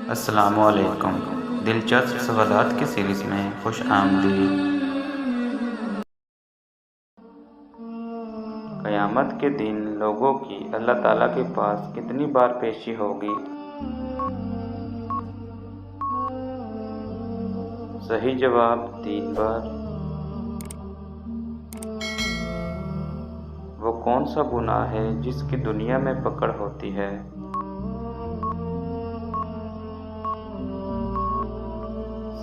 السلام علیکم۔ دلچسپ سوالات کی سیریز میں خوش آمدید۔ قیامت کے دن لوگوں کی اللہ تعالیٰ کے پاس کتنی بار پیشی ہوگی؟ صحیح جواب 3 بار۔ وہ کون سا گناہ ہے جس کی دنیا میں پکڑ ہوتی ہے؟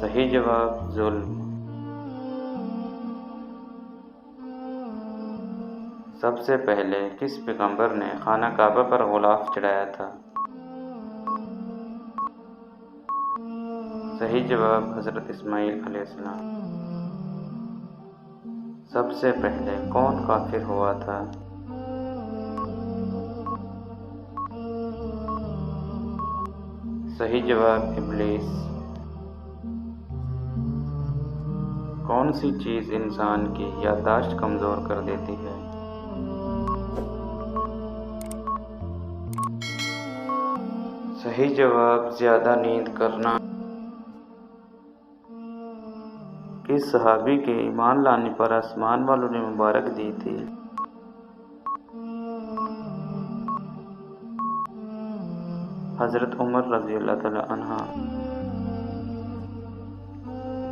صحیح جواب ظلم۔ سب سے پہلے کس پیغمبر نے خانہ کعبہ پر غلاف چڑھایا تھا؟ صحیح جواب حضرت اسماعیل علیہ السلام۔ سب سے پہلے کون کافر ہوا تھا؟ صحیح جواب ابلیس۔ کون سی چیز انسان کی یادداشت کمزور کر دیتی ہے؟ صحیح جواب زیادہ نیند کرنا۔ کس صحابی کے ایمان لانے پر آسمان والوں نے مبارک دی تھی؟ حضرت عمر رضی اللہ تعالی عنہ۔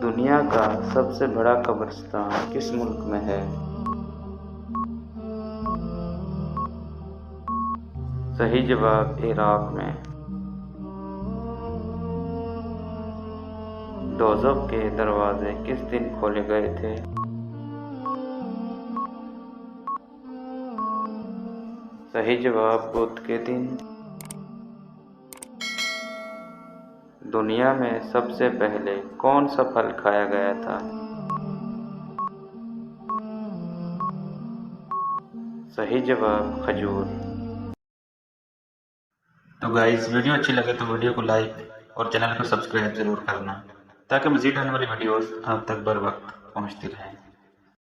دنیا کا سب سے بڑا قبرستان کس ملک میں ہے؟ صحیح جواب عراق میں۔ دوزخ کے دروازے کس دن کھولے گئے تھے؟ صحیح جواب بدھ کے دن۔ دنیا میں سب سے پہلے کون سا پھل کھایا گیا تھا؟ صحیح جواب کھجور۔ تو گائز ویڈیو اچھی لگے تو ویڈیو کو لائک اور چینل کو سبسکرائب ضرور کرنا تاکہ مزید آنے والی ویڈیوز آپ تک بر وقت پہنچتی رہیں۔